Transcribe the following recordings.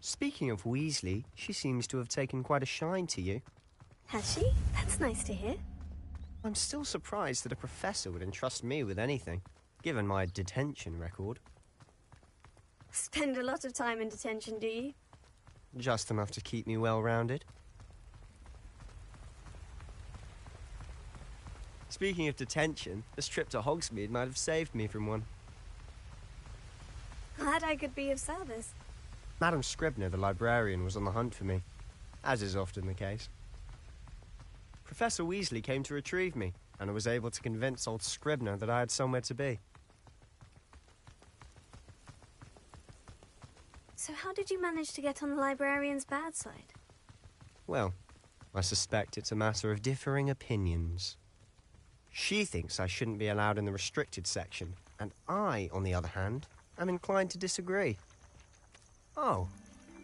Speaking of Weasley, she seems to have taken quite a shine to you. Has she? That's nice to hear. I'm still surprised that a professor would entrust me with anything, given my detention record. Spend a lot of time in detention, do you? Just enough to keep me well-rounded. Speaking of detention, this trip to Hogsmeade might have saved me from one. Glad I could be of service. Madam Scribner, the librarian, was on the hunt for me, as is often the case. Professor Weasley came to retrieve me, and I was able to convince old Scribner that I had somewhere to be. So how did you manage to get on the librarian's bad side? Well, I suspect it's a matter of differing opinions. She thinks I shouldn't be allowed in the restricted section, and I, on the other hand, am inclined to disagree. Oh,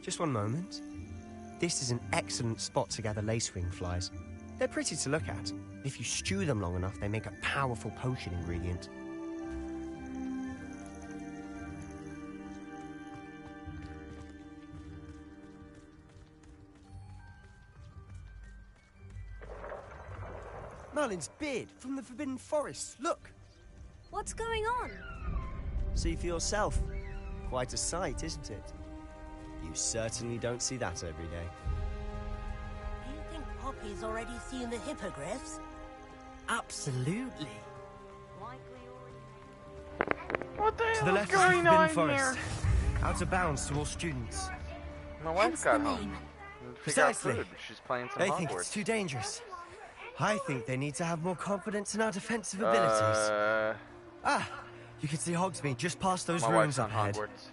just one moment. This is an excellent spot to gather lacewing flies. They're pretty to look at. If you stew them long enough, they make a powerful potion ingredient. Merlin's beard from the Forbidden Forest. Look! What's going on? See for yourself. Quite a sight, isn't it? You certainly don't see that every day. Do you think Poppy's already seen the hippogriffs? Absolutely. What the To hell the is left of the going Forbidden on Forest. here? Out of bounds to all students. My wife Hence got the home. name. She got Precisely. food. She's playing some They Hogwarts. think it's too dangerous. I think they need to have more confidence in our defensive abilities. Ah, you can see Hogsmeade just past those my ruins wife's on up ahead. Hogwarts.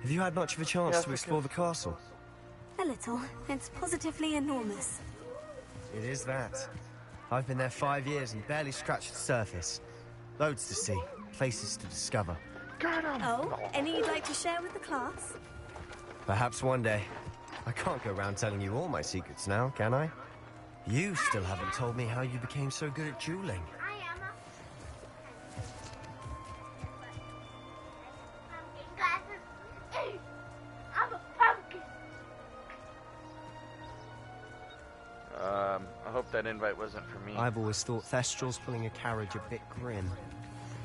Have you had much of a chance Yes, to explore the castle? A little. It's positively enormous. It is that. I've been there 5 years and barely scratched the surface. Loads to see, places to discover. Got him! Oh, any you'd like to share with the class? Perhaps one day. I can't go around telling you all my secrets now, can I? You still haven't told me how you became so good at dueling. I hope that invite wasn't for me. I've always thought Thestral's pulling a carriage a bit grim.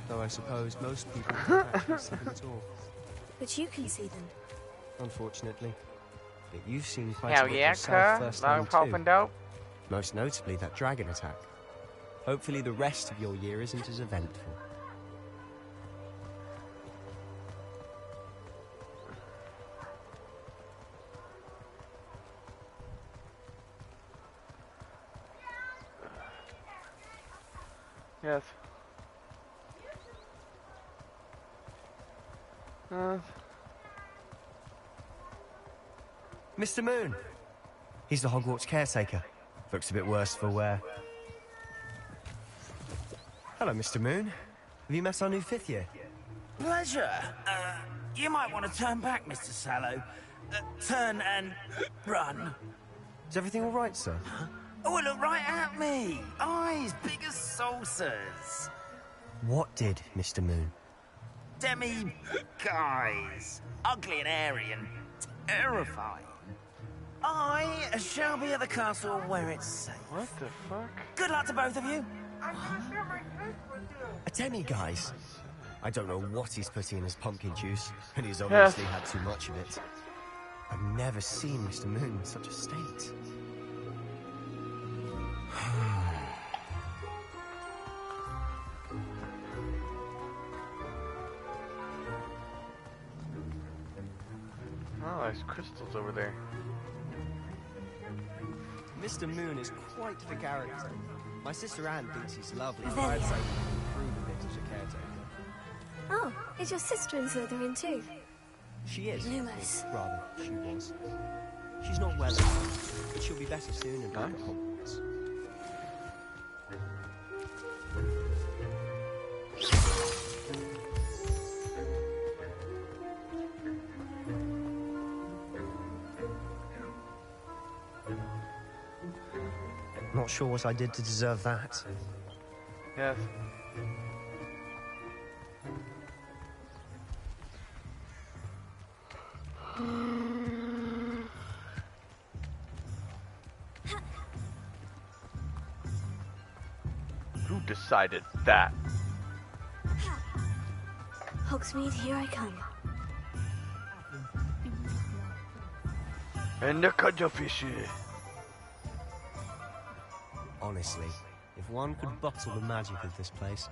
Though I suppose most people don't actually see them at all. But you can see them. Unfortunately. But you've seen quite Hell a bit yeah, yourself cuh. firsthand Long popping too. dope. Most notably that dragon attack. Hopefully the rest of your year isn't as eventful. Yes. Mr. Moon! He's the Hogwarts caretaker. Looks a bit worse for wear. Hello, Mr. Moon. Have you met our new fifth year? Pleasure. You might want to turn back, Mr. Sallow. Turn and run. Is everything all right, sir? Oh, look right at me. Eyes big as saucers. What did, Mr. Moon? Guys. Ugly and airy and terrifying. I shall be at the castle where it's safe. What the fuck? Good luck to both of you. A demi-guise. I don't know what he's putting in his pumpkin juice, and he's obviously had too much of it. I've never seen Mr. Moon in such a state. Oh, there's crystals over there. Mr. Moon is quite the character. My sister Anne thinks he's lovely, but Very. I'd say he can improve a bit as a caretaker. Oh, is your sister in Slytherin too? She is. Lumos. Rather, she was. She's not well enough, but she'll be better soon and back at Hogwarts. Not sure what I did to deserve that. Yes. Who decided that? Hogsmeade, here I come. And the cuttlefish. Honestly, if one could bottle the magic of this place.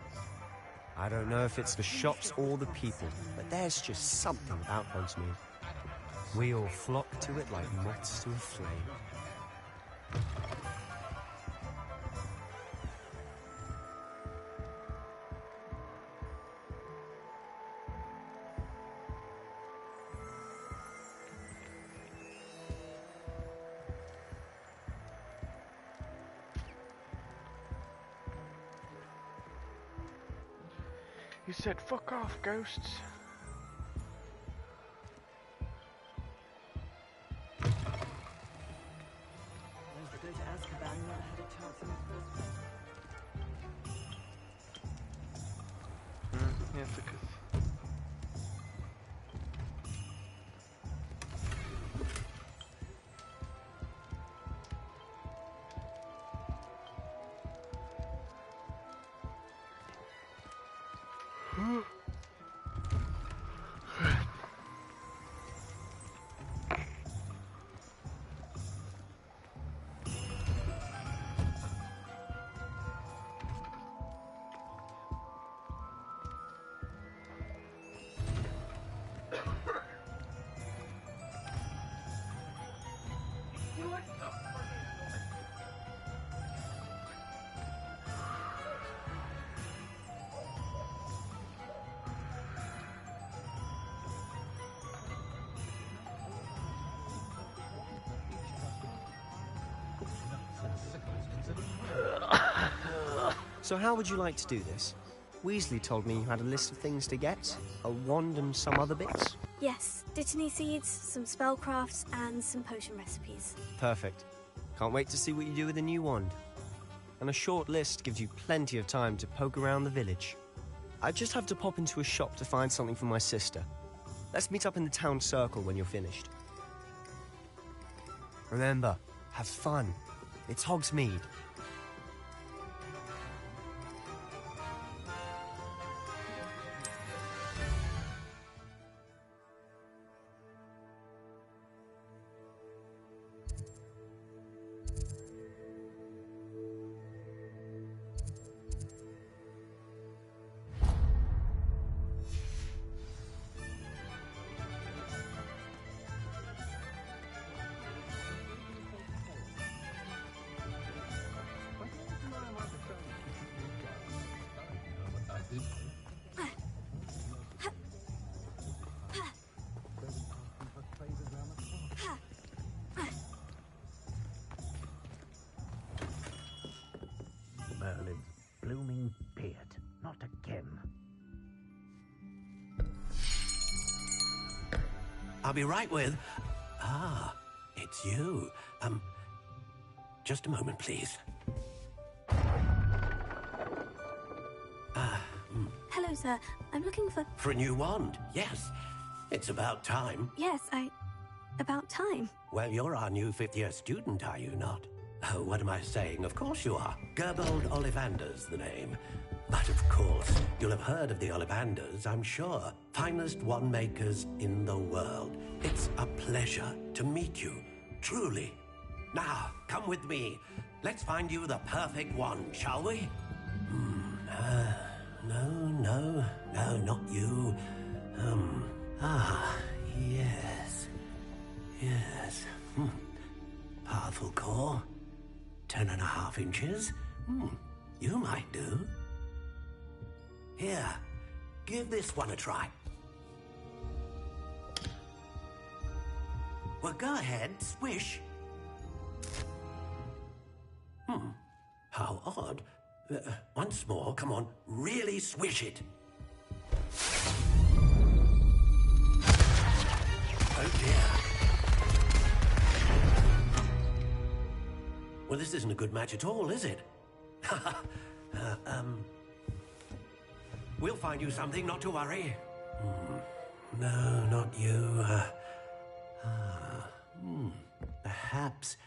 I don't know if it's the shops or the people, but there's just something about Hogsmeade. We all flock to it like moths to a flame. He said, fuck off, ghosts. Yes, because... So how would you like to do this? Weasley told me you had a list of things to get, a wand and some other bits. Yes, dittany seeds, some spellcrafts, and some potion recipes. Perfect. Can't wait to see what you do with the new wand. And a short list gives you plenty of time to poke around the village. I just have to pop into a shop to find something for my sister. Let's meet up in the town circle when you're finished. Remember, have fun. It's Hogsmeade. Merlin's blooming beard. Not again. I'll be right with... Ah, it's you. Just a moment, please. Hello, sir. I'm looking for... For a new wand, yes. It's about time. Yes, about time. Well, you're our new fifth-year student, are you not? Oh, what am I saying? Of course you are. Gerbold Ollivander's the name. But of course, you'll have heard of the Ollivanders, I'm sure. Finest wand makers in the world. It's a pleasure to meet you, truly. Now, come with me. Let's find you the perfect wand, shall we? No, not you. Yes. Powerful core. 10.5 inches. You might do. Here, give this one a try. Well, go ahead, swish. How odd. Once more, come on, really swish it. Oh dear. Well, this isn't a good match at all, is it? We'll find you something, not to worry. No, not you. Perhaps...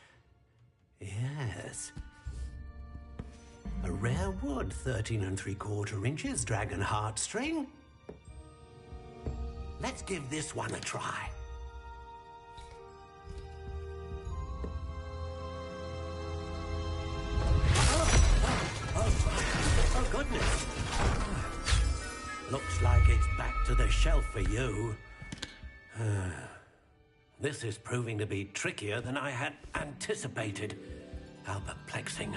Yes. A rare wood, 13 3/4 inches, dragon heartstring. Let's give this one a try. Oh, goodness. Looks like it's back to the shelf for you. This is proving to be trickier than I had anticipated. How perplexing.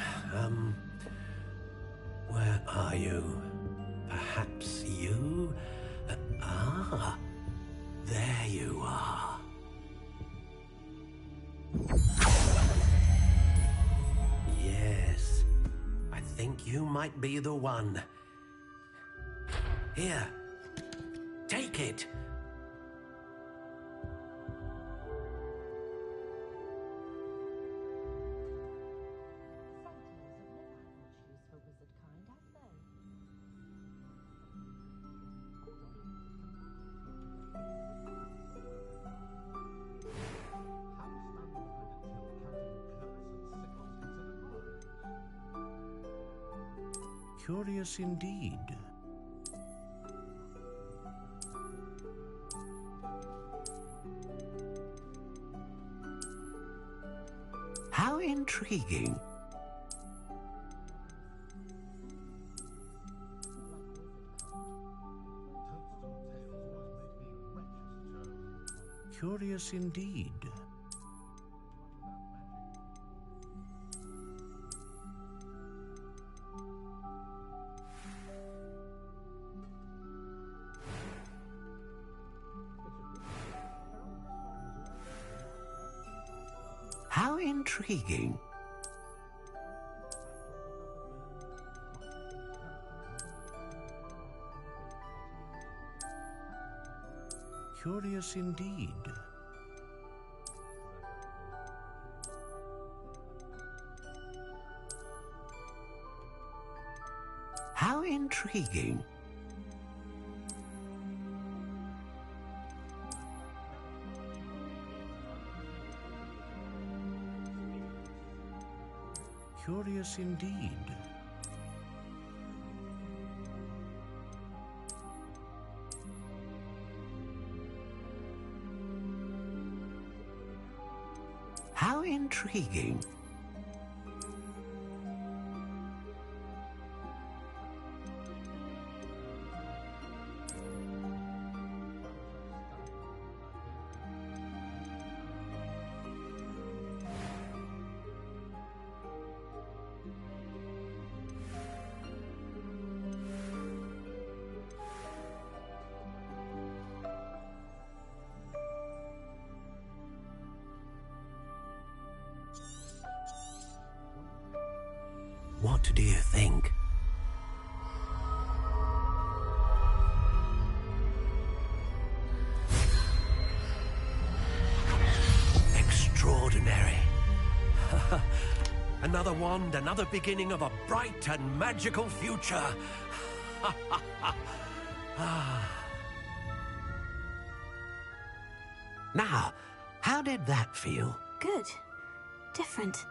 Where are you? Perhaps you? There you are. Yes, I think you might be the one. Here, take it. Curious indeed. How intriguing. Curious indeed. How intriguing. Curious indeed. How intriguing. Curious indeed. How intriguing. What do you think? Extraordinary. Another wand, another beginning of a bright and magical future. Now, how did that feel? Good. Different.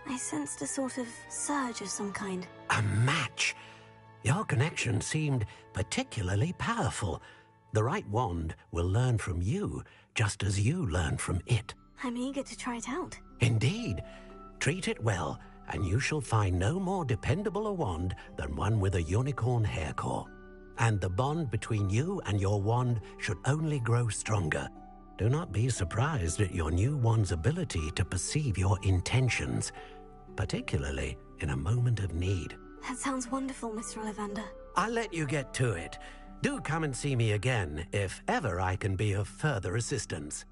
I sensed a sort of surge of some kind. A match. Your connection seemed particularly powerful. The right wand will learn from you, just as you learn from it. I'm eager to try it out. Indeed. Treat it well, and you shall find no more dependable a wand than one with a unicorn hair core. And the bond between you and your wand should only grow stronger. Do not be surprised at your new wand's ability to perceive your intentions, particularly in a moment of need. That sounds wonderful, Mr. Ollivander. I'll let you get to it. Do come and see me again if ever I can be of further assistance.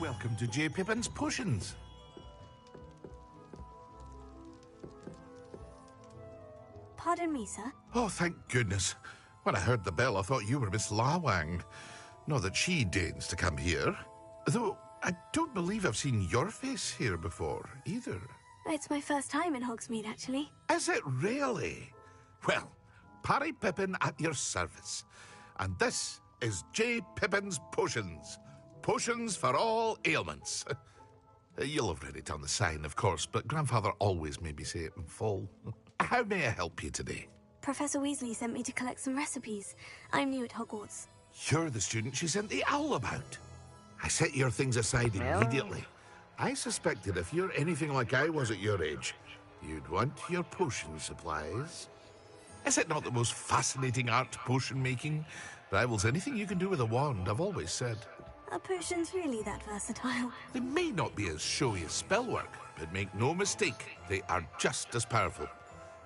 Welcome to J. Pippin's Potions. Pardon me, sir. Oh, thank goodness. When I heard the bell, I thought you were Miss Lawang. Not that she deigns to come here. Though, I don't believe I've seen your face here before, either. It's my first time in Hogsmeade, actually. Is it really? Well, Parry Pippin at your service. And this is J. Pippin's Potions. Potions for all ailments. You'll have read it on the sign, of course, but Grandfather always made me say it in full. How may I help you today? Professor Weasley sent me to collect some recipes. I'm new at Hogwarts. You're the student she sent the owl about. I set your things aside immediately. I suspected if you're anything like I was at your age, you'd want your potion supplies. Is it not the most fascinating art, potion making? Rivals anything you can do with a wand, I've always said. Are potions really that versatile? They may not be as showy as spellwork, but make no mistake, they are just as powerful.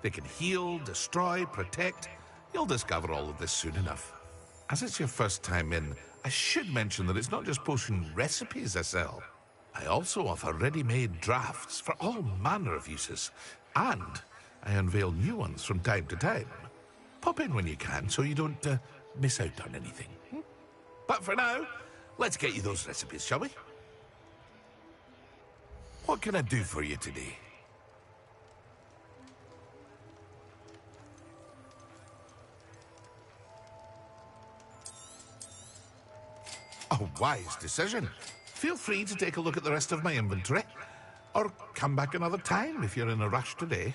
They can heal, destroy, protect. You'll discover all of this soon enough. As it's your first time in, I should mention that it's not just potion recipes I sell. I also offer ready-made drafts for all manner of uses, and I unveil new ones from time to time. Pop in when you can so you don't miss out on anything. But for now, let's get you those recipes, shall we? What can I do for you today? A wise decision. Feel free to take a look at the rest of my inventory, or come back another time if you're in a rush today.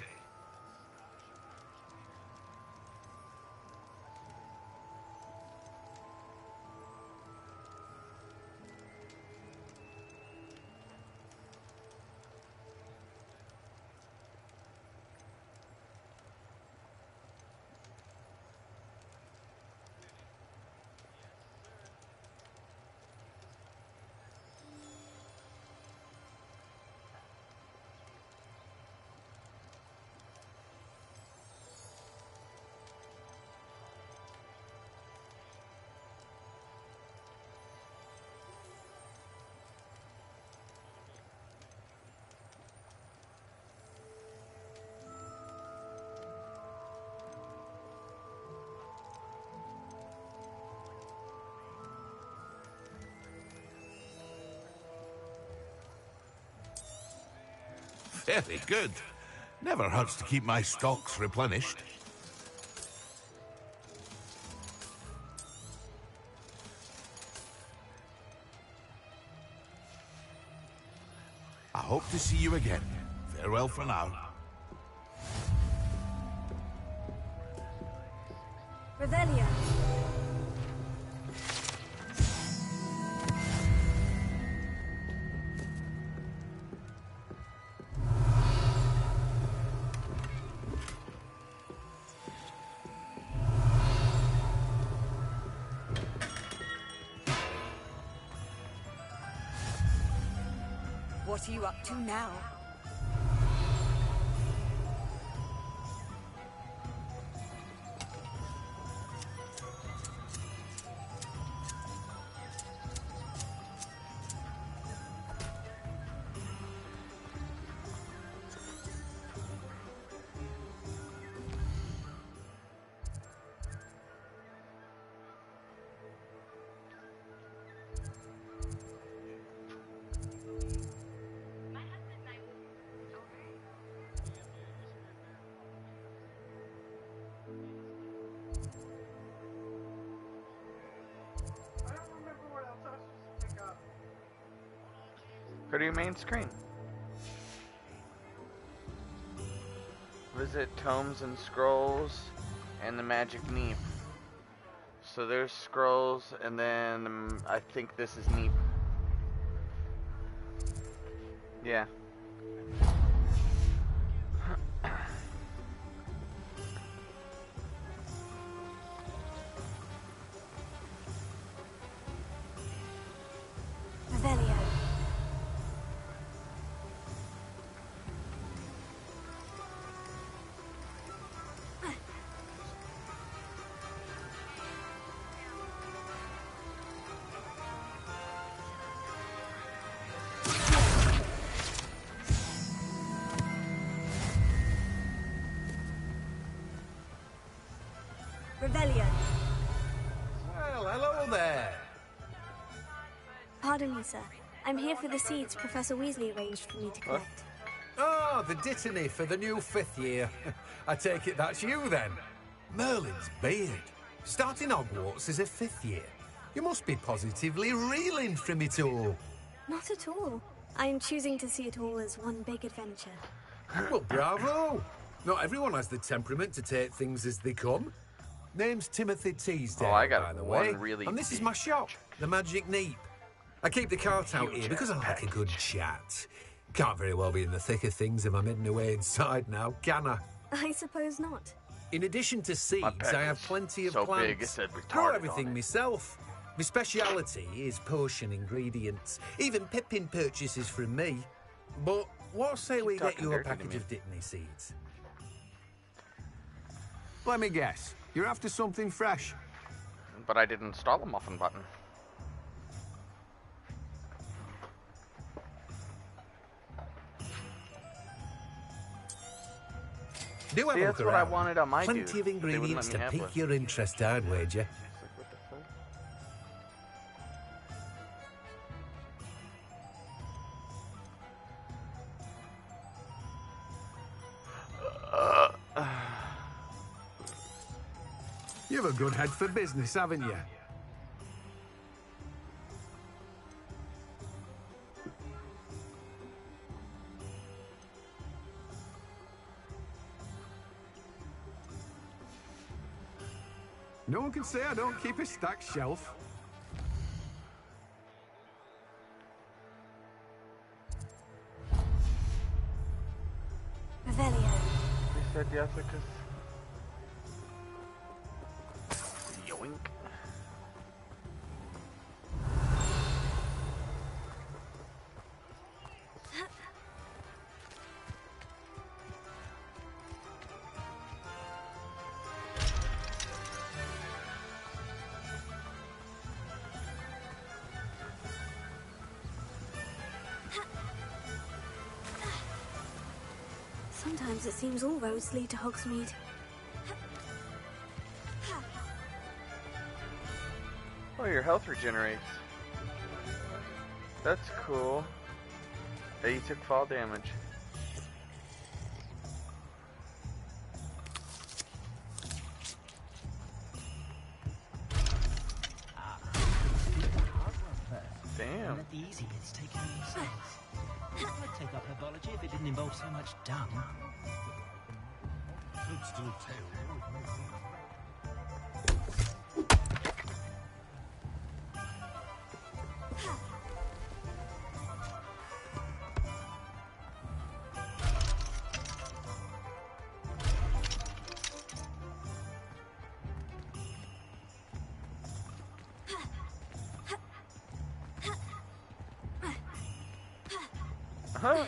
Very good. Never hurts to keep my stocks replenished. I hope to see you again. Farewell for now. Revelio. What are you up to now? Go to your main screen. Visit Tomes and Scrolls and the Magic Neep. So there's Scrolls, and then I think this is Neep. Yeah. Revelio. Revelio. Well, hello there. Pardon me, sir. I'm here for the seeds Professor Weasley arranged for me to collect. Oh, the dittany for the new 5th year. I take it that's you, then. Merlin's beard. Starting Hogwarts as a 5th year. You must be positively reeling from it all. Not at all. I am choosing to see it all as one big adventure. Well, bravo. Not everyone has the temperament to take things as they come. Name's Timothy Teasdale, I got by the one way. really And this is my shop, the Magic Neep. I keep the cart out here because I like a good chat. Can't very well be in the thick of things if I'm hidden away inside now, can I? I suppose not. In addition to seeds, I have plenty of so plants. big, it said Grow retarded everything on it. myself. My speciality is potion ingredients. Even Pippin purchases from me. But what say we get you a package of Dittany seeds? Let me guess. You're after something fresh. But I didn't install the muffin button. Do have See, a that's look what I around. wanted on my Plenty dude. of They wouldn't ingredients let to me have pique one. your interest, I'd wager. What the fuck? You've a good head for business, haven't you? No one can say I don't keep a stacked shelf. Revelio. You said yes because... Yoink. Sometimes it seems all roads lead to Hogsmeade. Oh, your health regenerates. That's cool. Hey, you took fall damage. Damn. Let the easiest take care of themselves. I'd take up herbology if it didn't involve so much dung. Huh?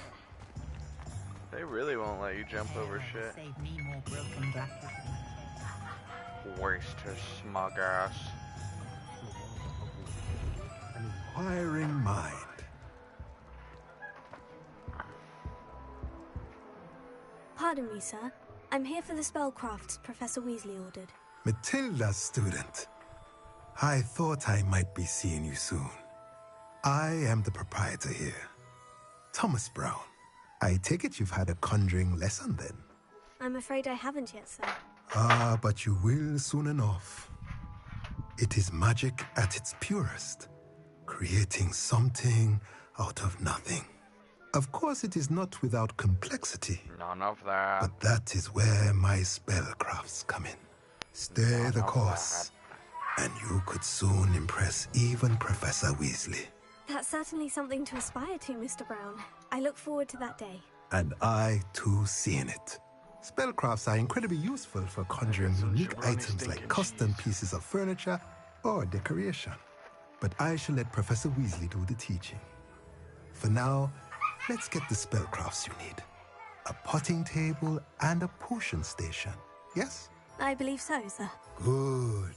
They really won't let you jump over shit. Save me more broken back. Waste his smug ass. An inquiring mind. Pardon me, sir. I'm here for the spellcrafts Professor Weasley ordered. Matilda's student. I thought I might be seeing you soon. I am the proprietor here. Thomas Brown. I take it you've had a conjuring lesson then? I'm afraid I haven't yet, sir. Ah, but you will soon enough. It is magic at its purest, creating something out of nothing. Of course, it is not without complexity. None of that. But that is where my spellcrafts come in. Stay the course, and you could soon impress even Professor Weasley. That's certainly something to aspire to, Mr. Brown. I look forward to that day. And I, too, seeing it. Spellcrafts are incredibly useful for conjuring unique items like custom pieces of furniture or decoration. But I shall let Professor Weasley do the teaching. For now, let's get the spellcrafts you need. A potting table and a potion station, yes? I believe so, sir. Good.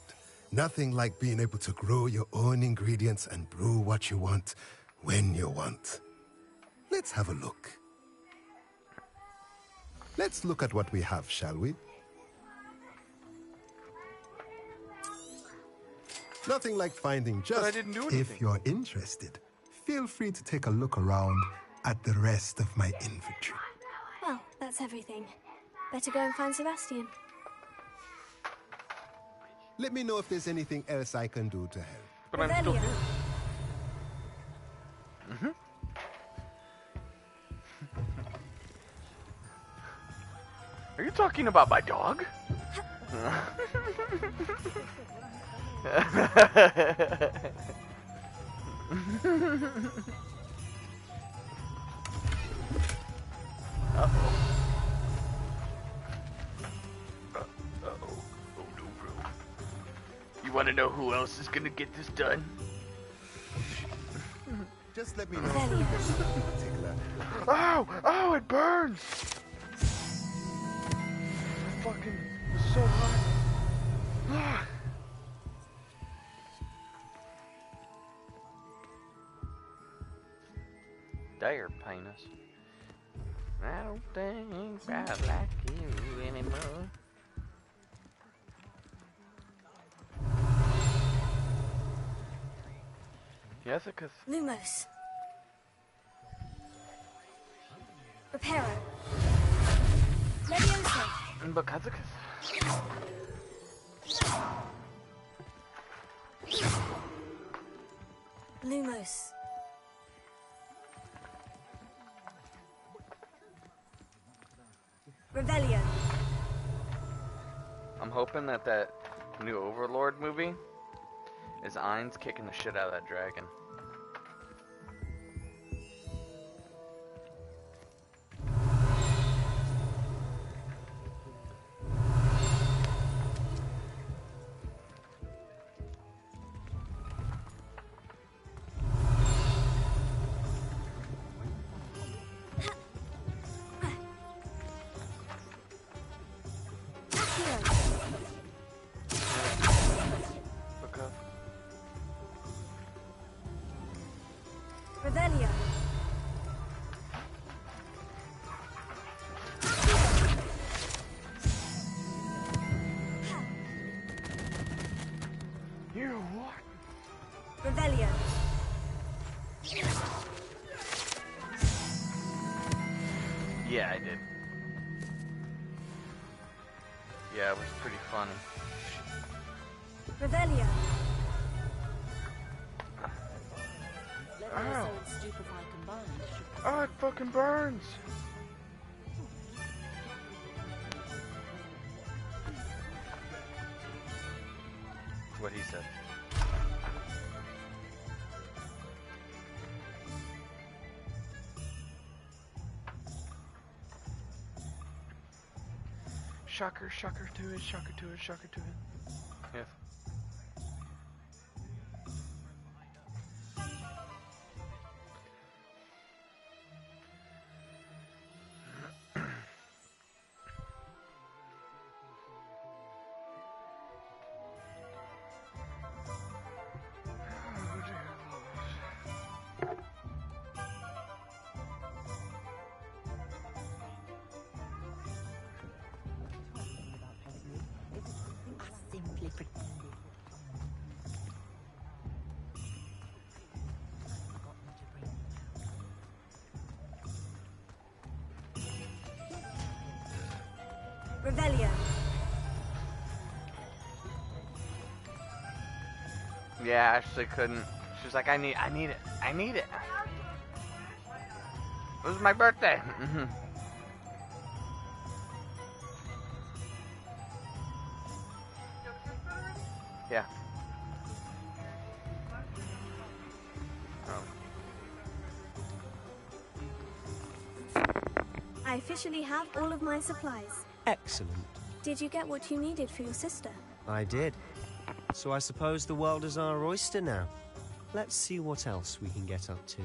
Nothing like being able to grow your own ingredients and brew what you want when you want. Let's have a look. Let's look at what we have, shall we? Nothing like finding just. But I didn't do anything. If you're interested, feel free to take a look around at the rest of my inventory. Well, that's everything. Better go and find Sebastian. Let me know if there's anything else I can do to help. But I'm still here. Are you talking about my dog? You want to know who else is gonna get this done? Just let me know if there's anything in particular. Ow! Oh, it burns! Fucking so hot. Dire penis. I don't think I like you anymore. Jessica's. Lumos. Reparo. Leviosa. Bakazakas. Lumos. Revelio. I'm hoping that new Overlord movie is Ainz kicking the shit out of that dragon. Revelio. You what? Revelio. Yeah, I did. Yeah, it was pretty funny. Revelio. Ow. Oh, it fucking burns. What he said. Shocker, shocker to it, shocker to it, shocker to it. Yes. Revelio. Yeah, Ashley couldn't. She was like, I need it. It was my birthday. Yeah. I officially have all of my supplies. Excellent. Did you get what you needed for your sister? I did. So I suppose the world is our oyster now. Let's see what else we can get up to.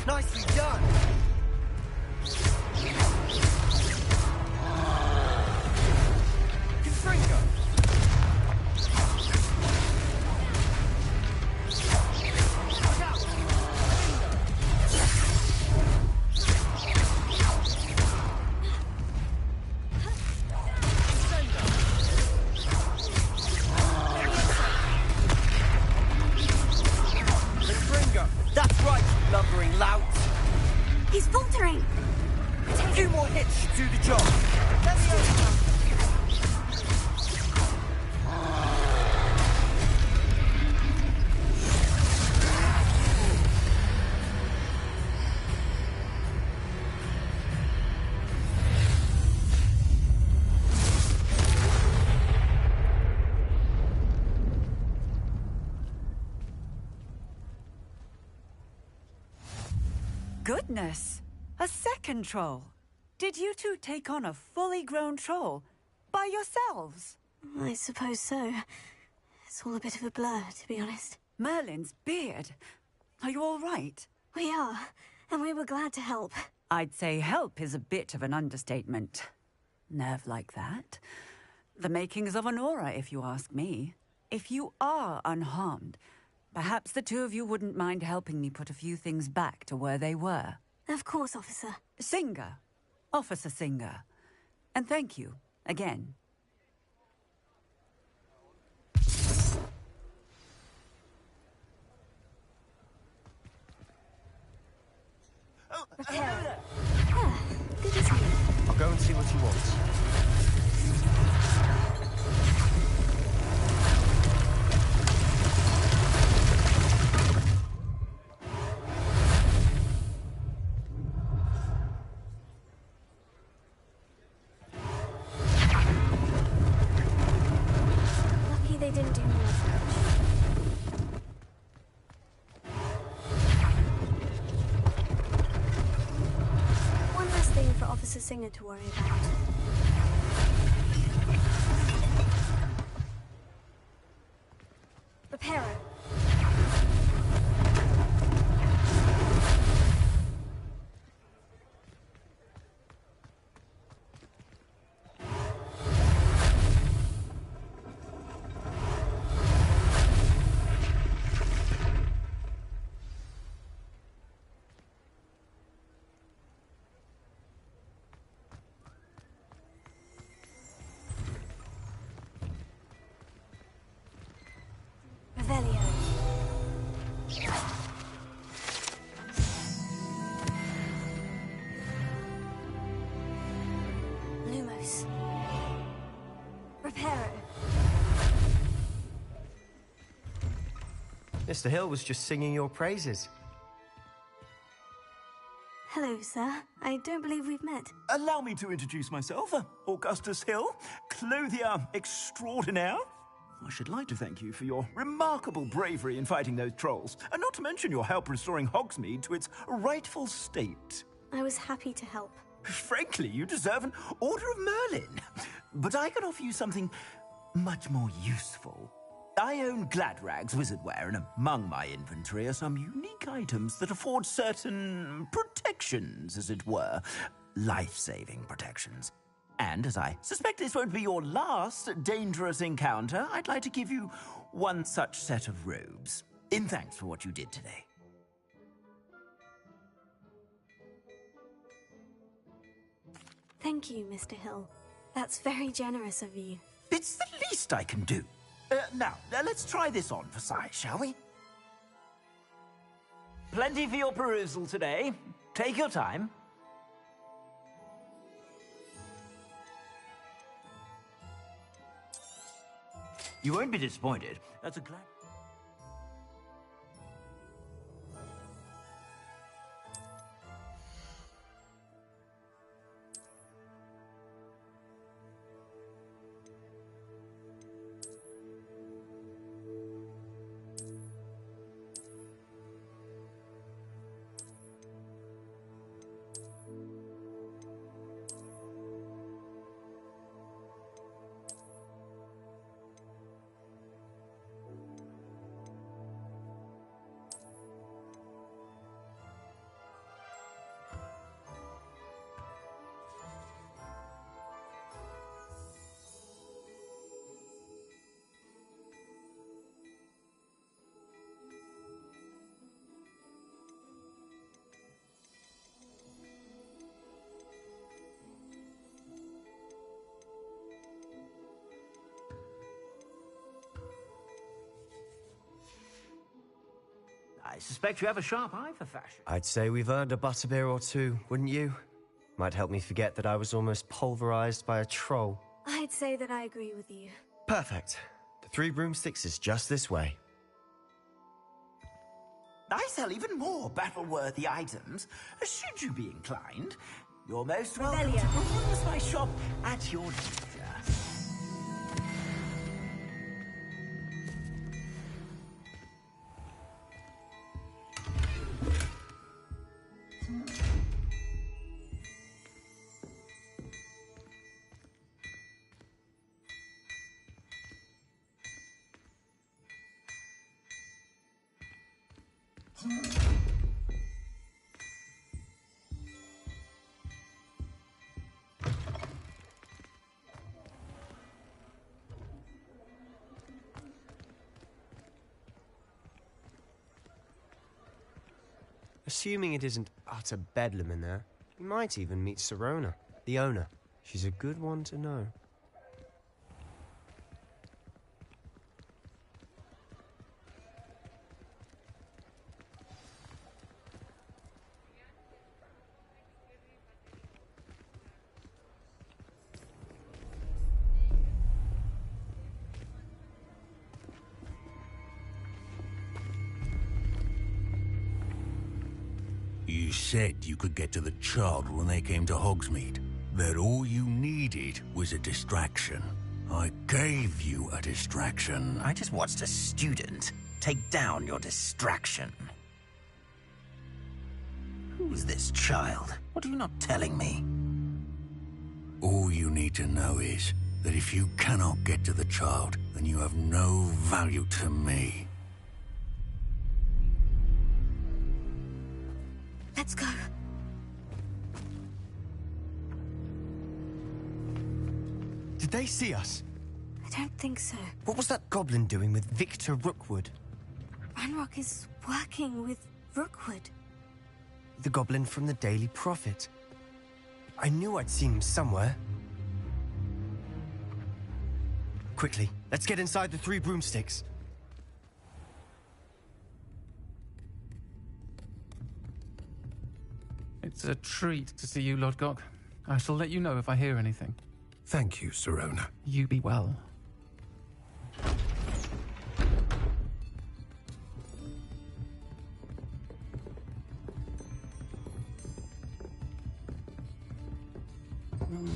Nicely done! Confringo! Look out! Confringo! That's right, you lumbering lout! He's faltering! A few more hits should do the job. Let me over. Goodness! A second troll. Did you two take on a fully grown troll by yourselves? I suppose so. It's all a bit of a blur, to be honest. Merlin's beard. Are you all right? We are, and we were glad to help. I'd say help is a bit of an understatement. Nerve like that. The makings of an aura, if you ask me. If you are unharmed, perhaps the two of you wouldn't mind helping me put a few things back to where they were. Of course, officer. Singer. Officer Singer. And thank you, again. Good to see you. I'll go and see what he wants. Lucky they didn't do more damage. One less thing for Officer Singer to worry about. Reparo. Revelio. Lumos. Reparo. Mr. Hill was just singing your praises. Hello, sir. I don't believe we've met. Allow me to introduce myself, Augustus Hill, clothier extraordinaire. I should like to thank you for your remarkable bravery in fighting those trolls, and not to mention your help restoring Hogsmeade to its rightful state. I was happy to help. Frankly, you deserve an Order of Merlin. But I can offer you something much more useful. I own Gladrag's wizardware, and among my inventory are some unique items that afford certain protections, as it were. Life-saving protections. And as I suspect this won't be your last dangerous encounter, I'd like to give you one such set of robes, in thanks for what you did today. Thank you, Mr. Hill. That's very generous of you. It's the least I can do. Now, let's try this on for size, shall we? Plenty for your perusal today. Take your time. You won't be disappointed. That's a glad... I suspect you have a sharp eye for fashion. I'd say we've earned a butterbeer or two, wouldn't you? Might help me forget that I was almost pulverized by a troll. I'd say that I agree with you. Perfect. The Three Broomsticks is just this way. I sell even more battle-worthy items, should you be inclined. You're most welcome to peruse my shop at your leisure. Assuming it isn't utter bedlam in there, you might even meet Sirona, the owner. She's a good one to know. You said you could get to the child when they came to Hogsmeade. That all you needed was a distraction. I gave you a distraction. I just watched a student take down your distraction. Who's this child? What are you not telling me? All you need to know is that if you cannot get to the child, then you have no value to me. Let's go. Did they see us? I don't think so. What was that goblin doing with Victor Rookwood? Ranrock is working with Rookwood. The goblin from the Daily Prophet. I knew I'd seen him somewhere. Quickly, let's get inside the Three Broomsticks. It's a treat to see you, Lodgok. I shall let you know if I hear anything. Thank you, Sirona. You be well.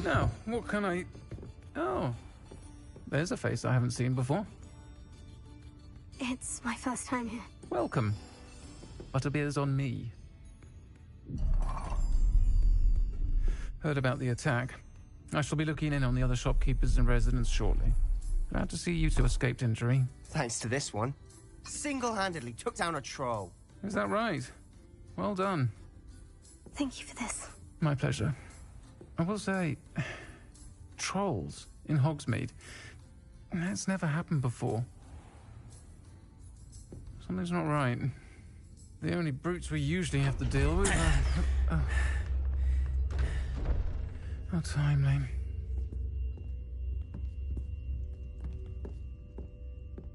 Now, what can I... Oh, there's a face I haven't seen before. It's my first time here. Welcome. Butterbeer's on me. Heard about the attack. I shall be looking in on the other shopkeepers and residents shortly. Glad to see you two escaped injury. Thanks to this one. Single-handedly took down a troll. Is that right? Well done. Thank you for this. My pleasure. I will say, trolls in Hogsmeade. That's never happened before. Something's not right. The only brutes we usually have to deal with are... How timely.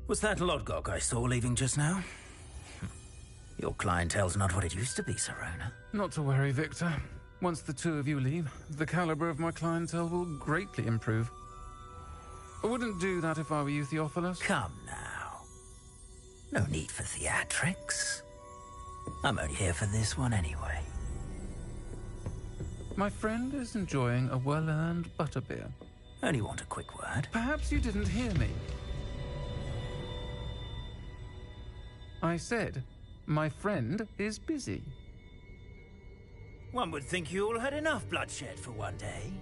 Was that Lodgok I saw leaving just now? Your clientele's not what it used to be, Sirona. Not to worry, Victor. Once the two of you leave, the caliber of my clientele will greatly improve. I wouldn't do that if I were you, Theophilus. Come now. No need for theatrics. I'm only here for this one anyway. My friend is enjoying a well-earned butterbeer. Only want a quick word. Perhaps you didn't hear me. I said, my friend is busy. One would think you all had enough bloodshed for one day.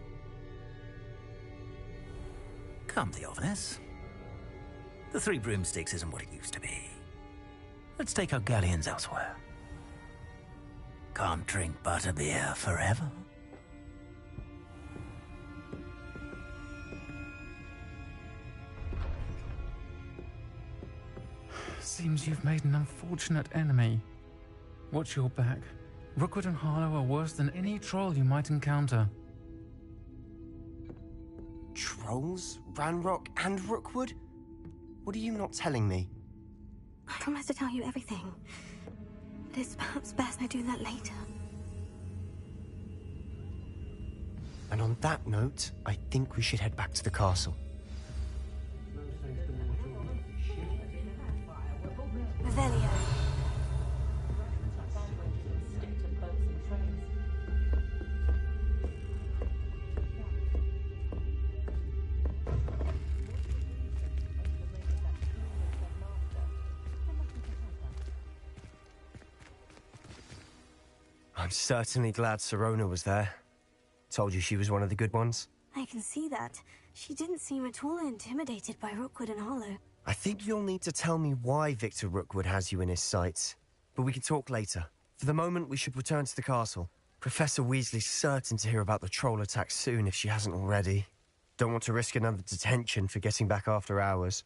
Come, Theophilus. The Three Broomsticks isn't what it used to be. Let's take our galleons elsewhere. Can't drink butterbeer forever. Seems you've made an unfortunate enemy. Watch your back. Rookwood and Harlow are worse than any troll you might encounter. Trolls? Ranrock and Rookwood? What are you not telling me? I promise to tell you everything. But it's perhaps best I do that later. And on that note, I think we should head back to the castle. Revelio. I'm certainly glad Sirona was there. Told you she was one of the good ones. I can see that. She didn't seem at all intimidated by Rookwood and Hollow. I think you'll need to tell me why Victor Rookwood has you in his sights. But we can talk later. For the moment, we should return to the castle. Professor Weasley's certain to hear about the troll attack soon if she hasn't already. Don't want to risk another detention for getting back after hours.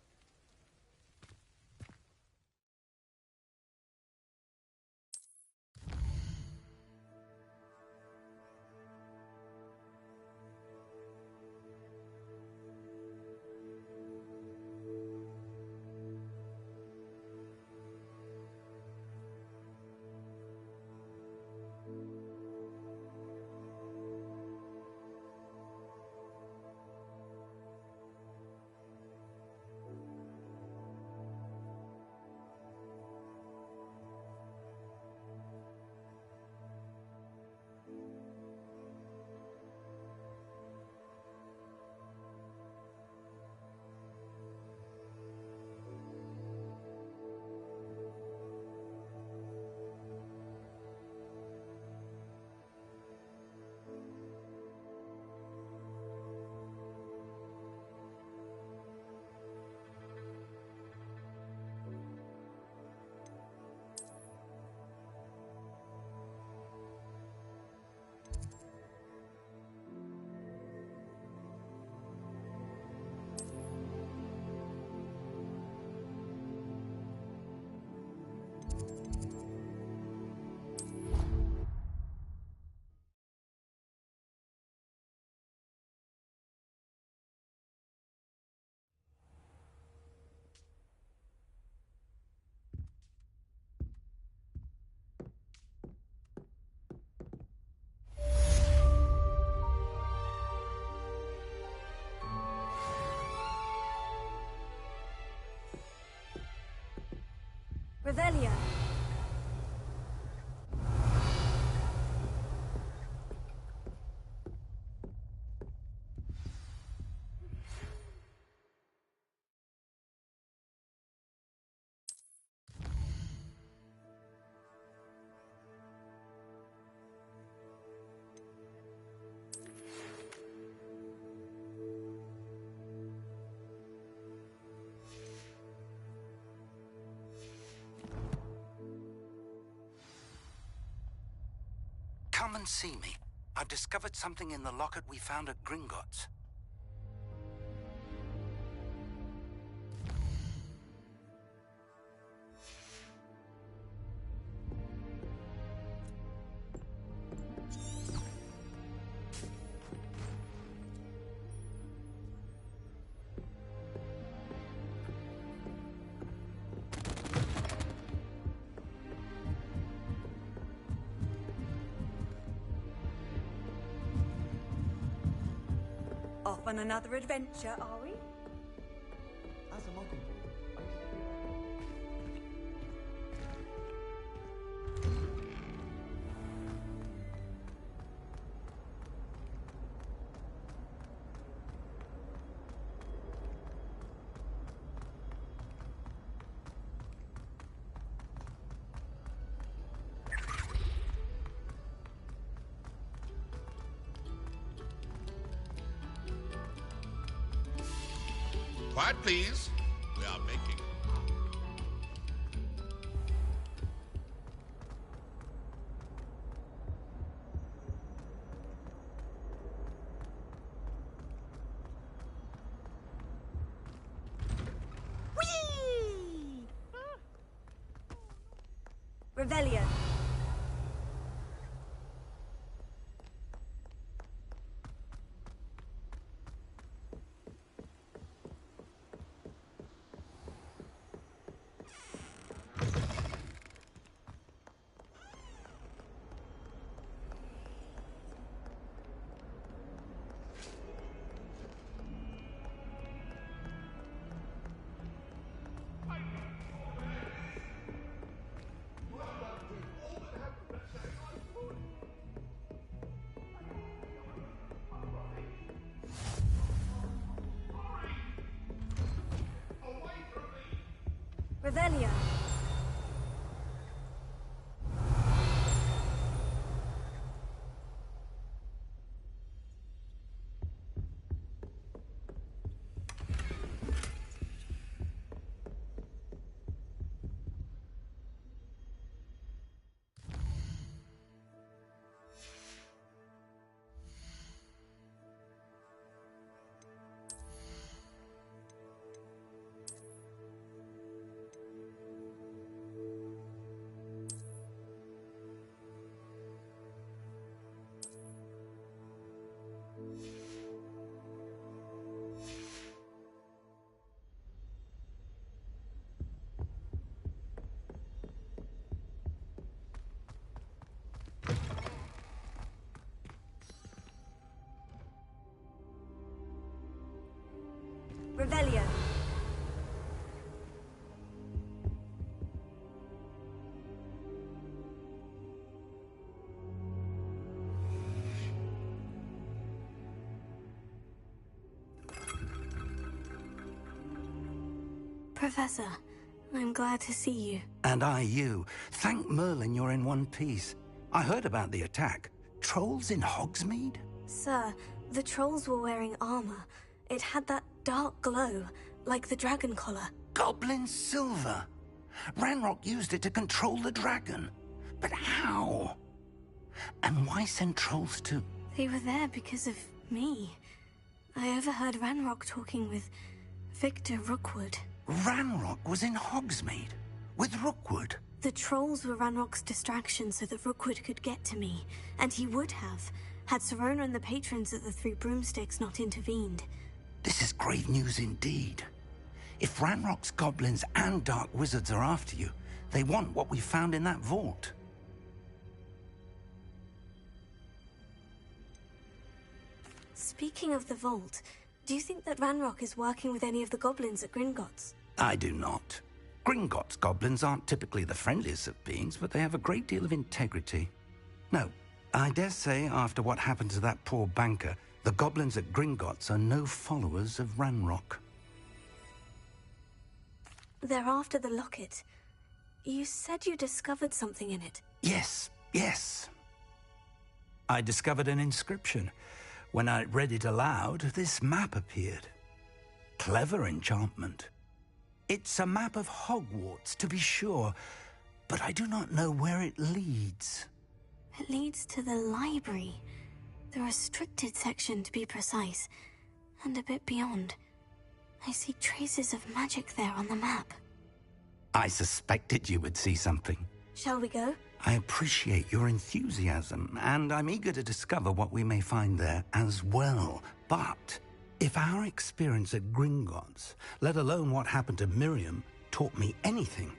Revelio. Come and see me. I've discovered something in the locket we found at Gringotts. Off on another adventure, are we? Quiet, please. We are making... Revelio. Revelio. Revelio. Professor, I'm glad to see you. And I you. Thank Merlin you're in one piece. I heard about the attack. Trolls in Hogsmeade? Sir, the trolls were wearing armor. It had that dark glow, like the dragon collar. Goblin silver. Ranrock used it to control the dragon. But how? And why send trolls to... They were there because of me. I overheard Ranrock talking with Victor Rookwood. Ranrock was in Hogsmeade with Rookwood. The trolls were Ranrock's distraction so that Rookwood could get to me. And he would have, had Serona and the patrons at the Three Broomsticks not intervened. This is grave news indeed. If Ranrock's goblins and dark wizards are after you, they want what we found in that vault. Speaking of the vault, do you think that Ranrock is working with any of the goblins at Gringotts? I do not. Gringotts goblins aren't typically the friendliest of beings, but they have a great deal of integrity. No, I dare say after what happened to that poor banker, the goblins at Gringotts are no followers of Ranrock. They're after the locket. You said you discovered something in it. Yes. I discovered an inscription. When I read it aloud, this map appeared. Clever enchantment. It's a map of Hogwarts, to be sure, but I do not know where it leads. It leads to the library. The restricted section, to be precise, and a bit beyond. I see traces of magic there on the map. I suspected you would see something. Shall we go? I appreciate your enthusiasm, and I'm eager to discover what we may find there as well. But if our experience at Gringotts, let alone what happened to Miriam, taught me anything,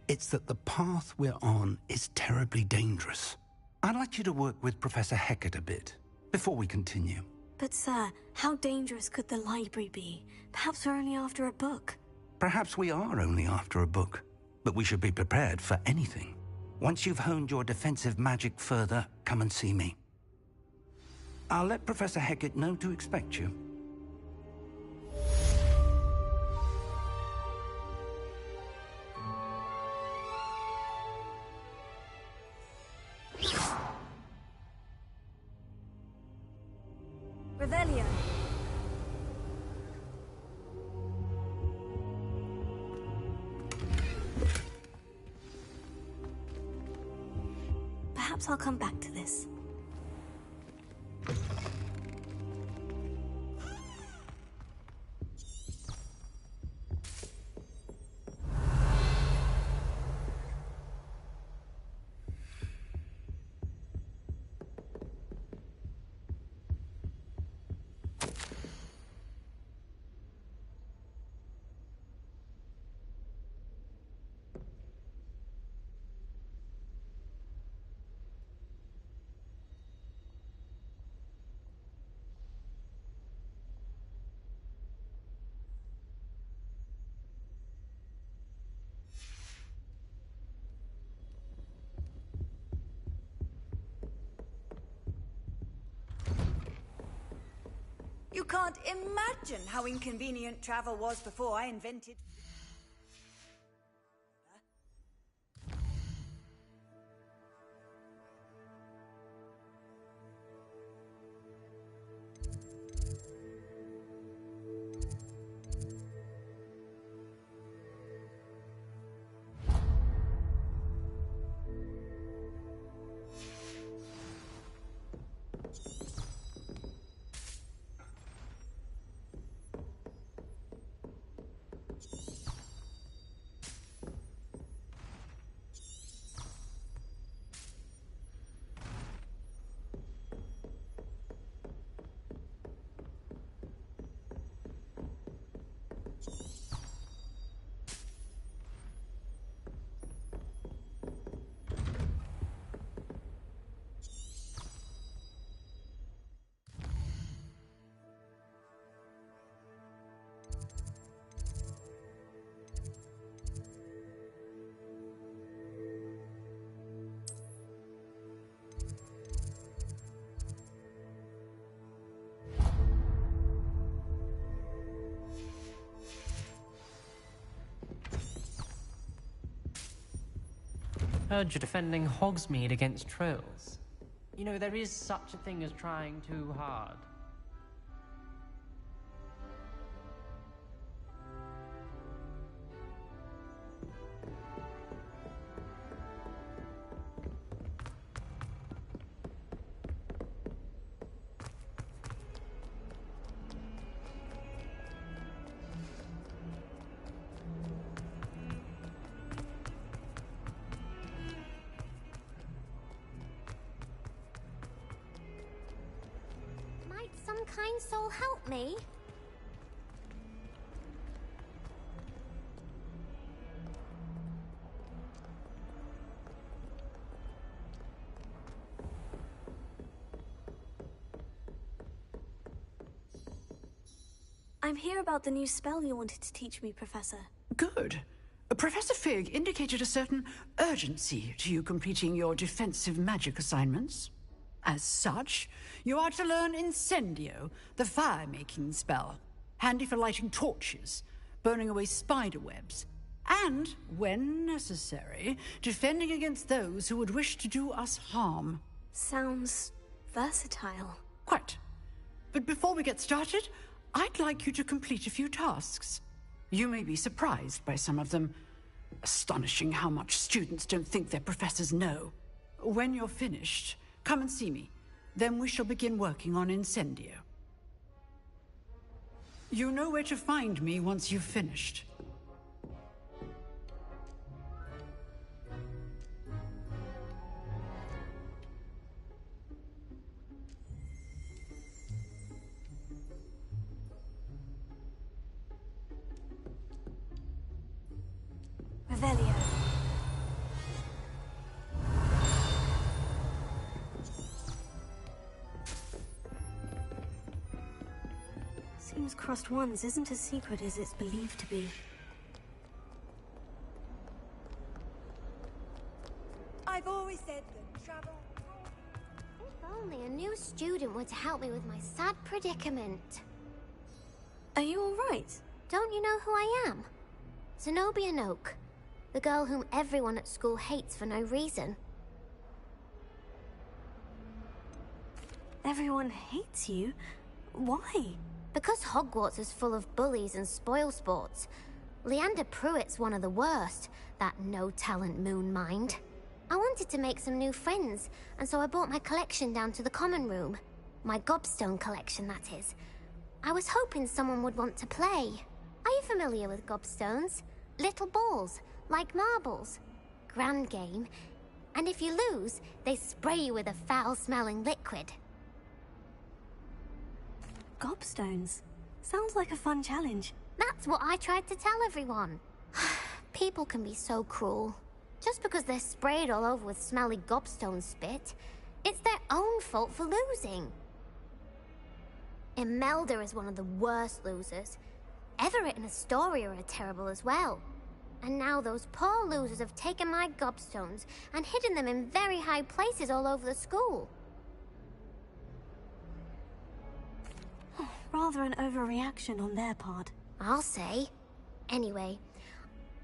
it's that the path we're on is terribly dangerous. I'd like you to work with Professor Hecat a bit before we continue. But sir, how dangerous could the library be? Perhaps we're only after a book. Perhaps we are only after a book, but we should be prepared for anything. Once you've honed your defensive magic further, come and see me. I'll let Professor Hecat know to expect you. Revelio. Perhaps I'll come back to this. You can't imagine how inconvenient travel was before I invented... Heard you're defending Hogsmeade against trolls. You know, there is such a thing as trying too hard. Might some kind soul help me? I'm here about the new spell you wanted to teach me, Professor. Good. Professor Fig indicated a certain urgency to you completing your defensive magic assignments. As such, you are to learn Incendio, the fire-making spell, handy for lighting torches, burning away spider webs, and, when necessary, defending against those who would wish to do us harm. Sounds versatile. Quite. But before we get started, I'd like you to complete a few tasks. You may be surprised by some of them. Astonishing how much students don't think their professors know. When you're finished, come and see me. Then we shall begin working on Incendio. You know where to find me once you've finished. Revelio. Seems crossed ones isn't as secret as it's believed to be. I've always said that travel... If only a new student were to help me with my sad predicament. Are you all right? Don't you know who I am? Zenobia Noak, the girl whom everyone at school hates for no reason. Everyone hates you? Why? Because Hogwarts is full of bullies and spoilsports. Leander Pruitt's one of the worst, that no-talent moon mind. I wanted to make some new friends, and so I brought my collection down to the common room. My gobstone collection, that is. I was hoping someone would want to play. Are you familiar with gobstones? Little balls, like marbles. Grand game. And if you lose, they spray you with a foul-smelling liquid. Gobstones. Sounds like a fun challenge. That's what I tried to tell everyone. People can be so cruel. Just because they're sprayed all over with smelly gobstone spit, it's their own fault for losing. Imelda is one of the worst losers. Everett and Astoria are terrible as well. And now those poor losers have taken my gobstones and hidden them in very high places all over the school. Rather an overreaction on their part. I'll say. Anyway,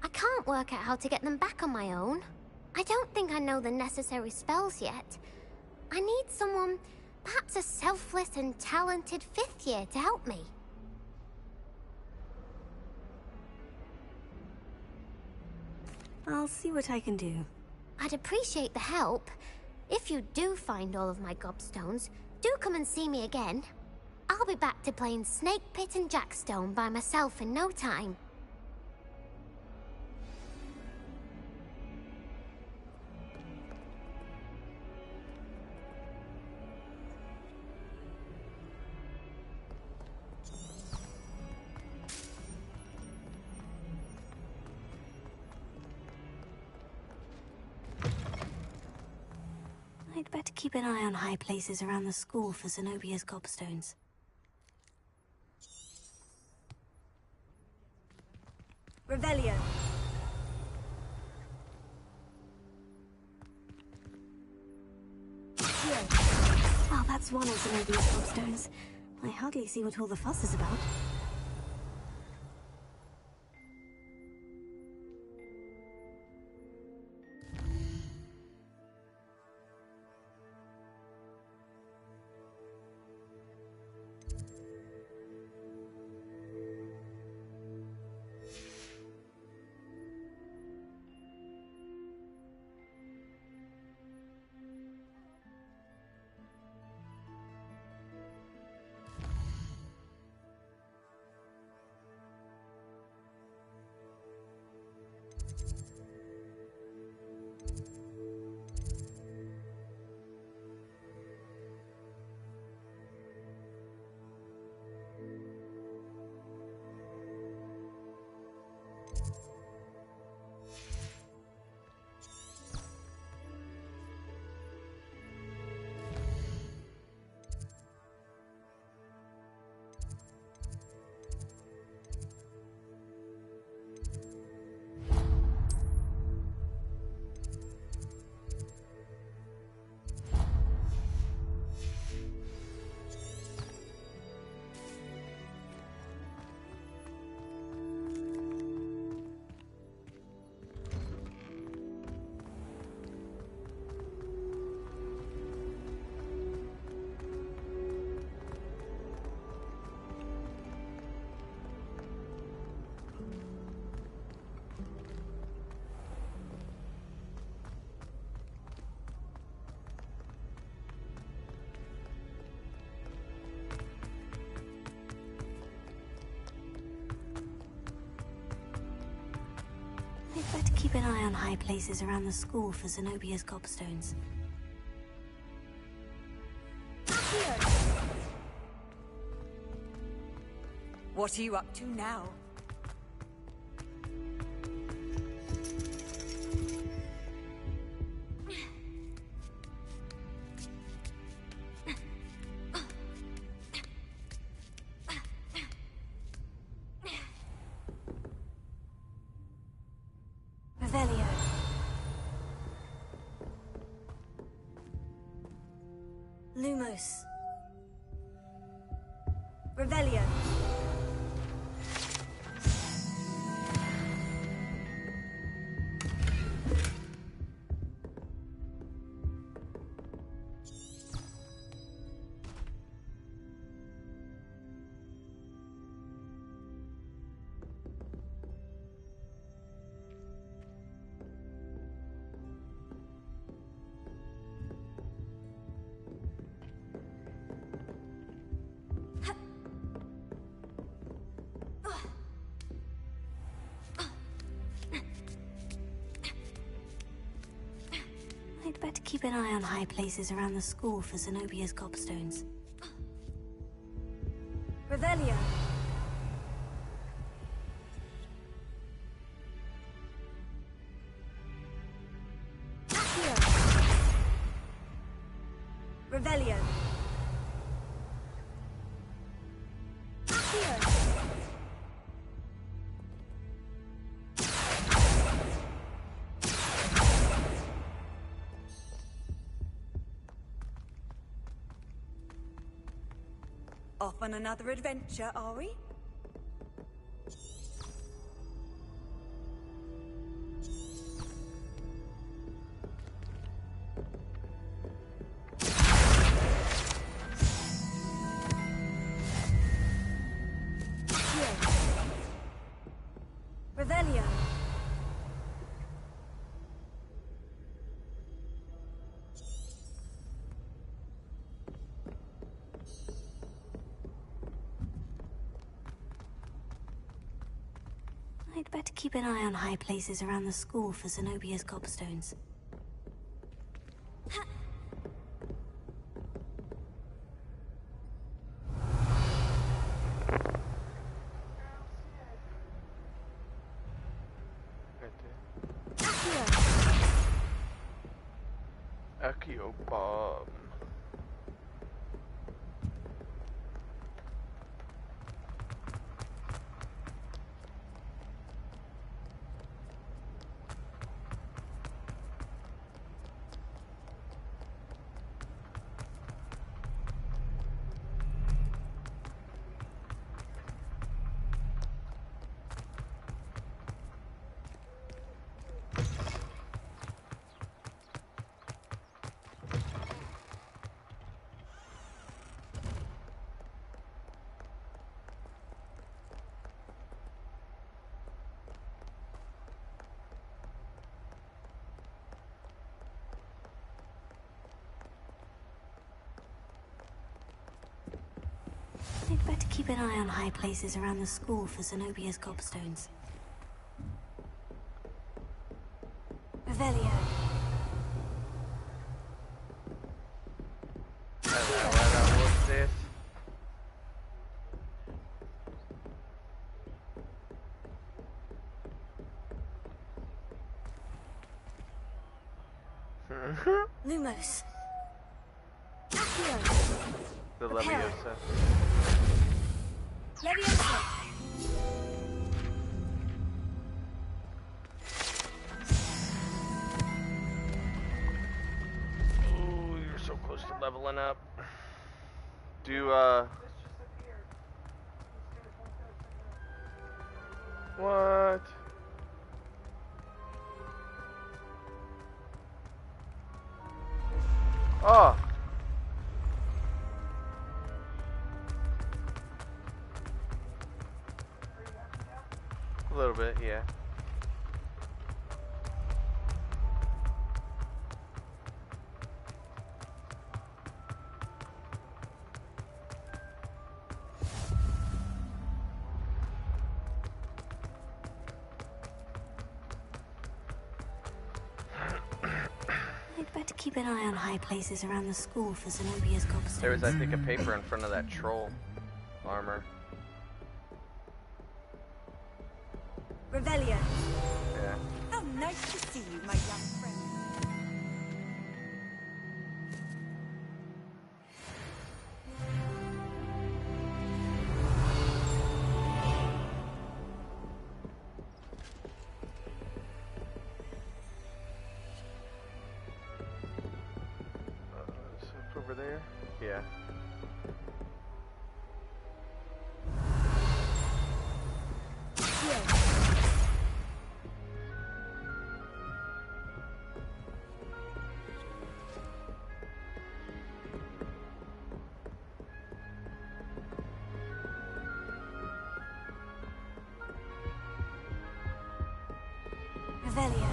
I can't work out how to get them back on my own. I don't think I know the necessary spells yet. I need someone, perhaps a selfless and talented 5th year to help me. I'll see what I can do. I'd appreciate the help. If you do find all of my gobstones, do come and see me again. I'll be back to playing Snake Pit and Jackstone by myself in no time. I'd better keep an eye on high places around the school for Zenobia's gobstones. Revelio. Well, that's one of Zenobia's gobstones. I hardly see what all the fuss is about. keep an eye on high places around the school for Zenobia's gobstones. What are you up to now? Revelio. Lumos. Revelio. I'd better keep an eye on high places around the school for Zenobia's gobstones. Revelio. Revelio. Off on another adventure, are we? Revelio. I'd better keep an eye on high places around the school for Zenobia's gobstones. Accio bomb. I'd better keep an eye on high places around the school for Zenobia's gobstones. Revelio. What's this? Lumos. The Leviosa. Leviosa. Oh, you're so close to leveling up. What? Oh. A little bit, yeah. keep an eye on high places around the school for Zenobia's gobstones. There was, I think, a paper in front of that troll armor. Revelio. Yeah. How nice to see you, my young friend. Over there? Yeah. Revelio.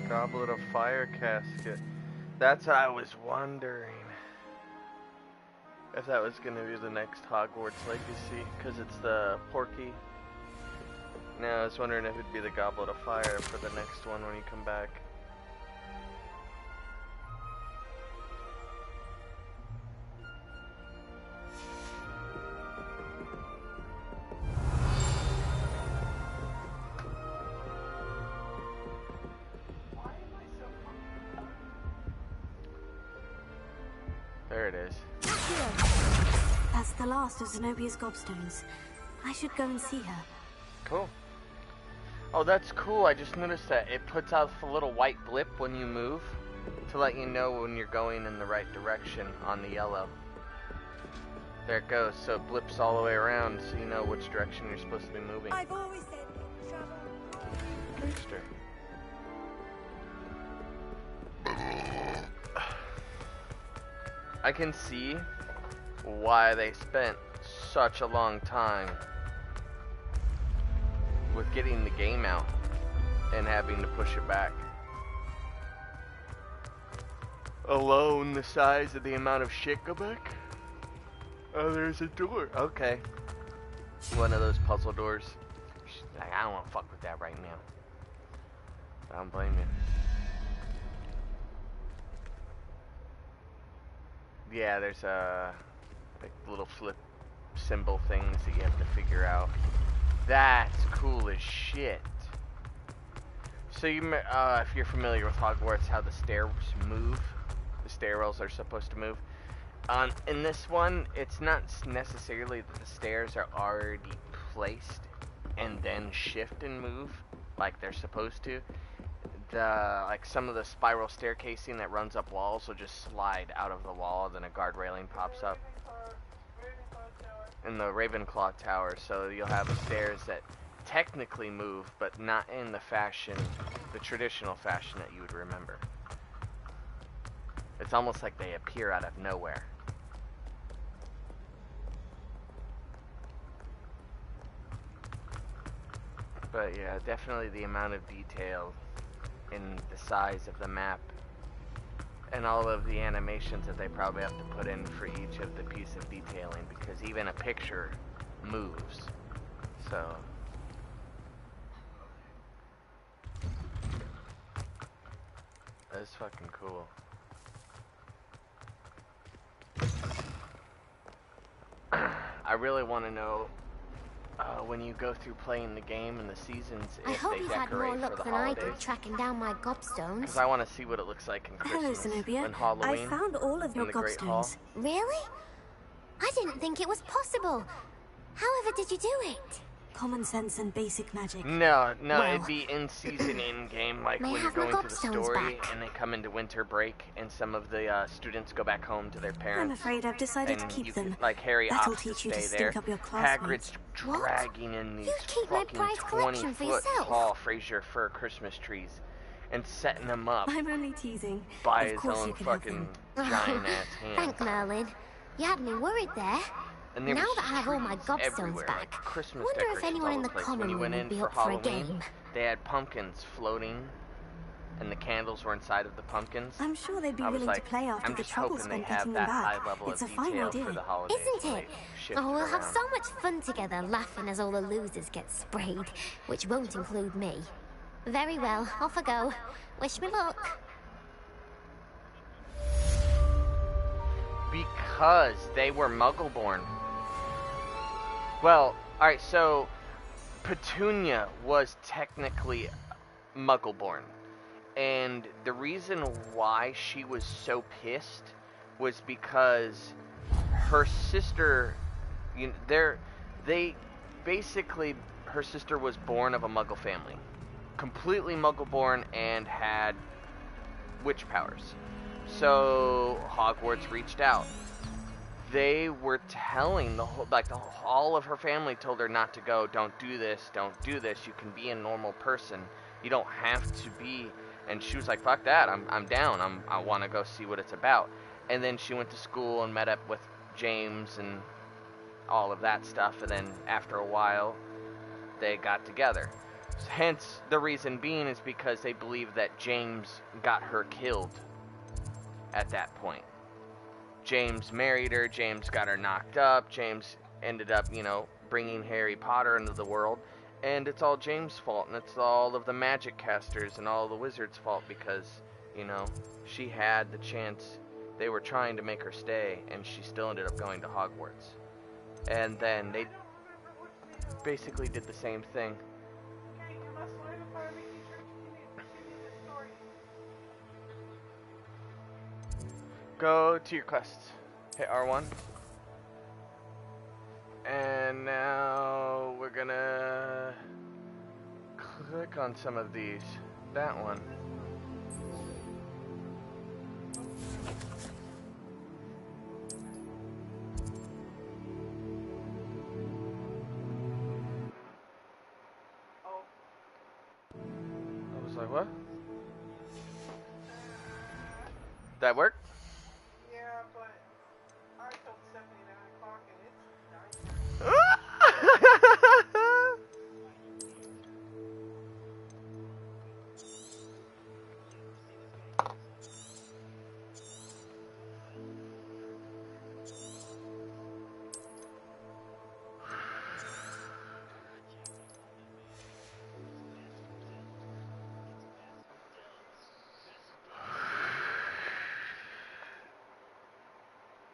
Goblet of Fire casket. That's what I was wondering. If that was going to be the next Hogwarts Legacy, because it's the Porky. No, I was wondering if it'd be the Goblet of Fire for the next one when you come back. There it is. That's the last of Zenobia's gobstones. I should go and see her. Cool. Oh, that's cool. I just noticed that it puts out a little white blip when you move to let you know when you're going in the right direction on the yellow. There it goes. So it blips all the way around so you know which direction you're supposed to be moving. I've always said travel. Trickster. I can see why they spent such a long time with getting the game out and having to push it back. Alone, the size of the amount of shit go back. Oh, there's a door. Okay. One of those puzzle doors. Like, I don't want to fuck with that right now. I don't blame you. Yeah, there's like little flip symbol things that you have to figure out. That's cool as shit. So you, if you're familiar with Hogwarts, how the stairs move, the stairwells are supposed to move. In this one, it's not necessarily that the stairs are already placed and then shift and move like they're supposed to. Like some of the spiral staircasing that runs up walls will just slide out of the wall, then a guard railing pops up in the Ravenclaw tower. So you'll have stairs that technically move, but not in the fashion, the traditional fashion that you would remember. It's almost like they appear out of nowhere. But yeah, definitely the amount of detail in the size of the map and all of the animations that they probably have to put in for each of the piece of detailing, because even a picture moves. So that's fucking cool. I really want to know when you go through playing the game and the seasons, I if hope they you had more decorate for luck the than holidays. I did tracking down my gobstones. Because I want to see what it looks like in Christmas Hello, Zenobia. and Halloween. I found all of your in the Great Hall. gobstones. Really? I didn't think it was possible. However did you do it? Common sense and basic magic. No, Well, it'd be in season, in game, like may I when you're have my going through the gobstones story back? and they come into winter break and some of the students go back home to their parents. I'm afraid I've decided to and keep you them. can, like Harry That'll opts to teach you to stay there. stink up your classmates. Hagrid's dragging in these keep my fucking prized collection for 20-foot yourself. tall Fraser fir Christmas trees and setting them up I'm only teasing. by Of his course own you can have fucking them. giant ass hand. Thank Merlin. You had me worried there. And there Now was that I have all my trees gobstones everywhere, back, like Christmas wonder if decorations anyone all in the over place. common When you room went would in be for up for a Halloween, game. they had pumpkins floating, and the candles were inside of the pumpkins. I'm sure they'd be I was willing like, to play after I'm the just trouble hoping they spent have getting that them back. high level It's of a fine detail idea. for the holidays. Isn't when it? they shift Oh, we'll have around. so much fun together laughing as all the losers get sprayed, which won't include me. Very well, off I go. Wish me luck. Because they were Muggle-born. Well, alright, so Petunia was technically Muggle-born. And the reason why she was so pissed was because her sister, basically, her sister was born of a Muggle family. Completely Muggle-born and had witch powers. So Hogwarts reached out. They were telling all of her family told her not to go. Don't do this. Don't do this. You can be a normal person. You don't have to be. And she was like, "Fuck that. I'm down. I want to go see what it's about." And then she went to school and met up with James and all of that stuff. And then after a while, they got together. Hence, the reason being is because they believe that James got her killed at that point. James married her, James got her knocked up, James ended up, bringing Harry Potter into the world, and it's all James' fault, and it's all of the magic casters and all the wizards' fault because, she had the chance. They were trying to make her stay, and she still ended up going to Hogwarts. And then they basically did the same thing. Go to your quests. Hit R1. And now we're gonna click on some of these. That one. I was like, what? That work?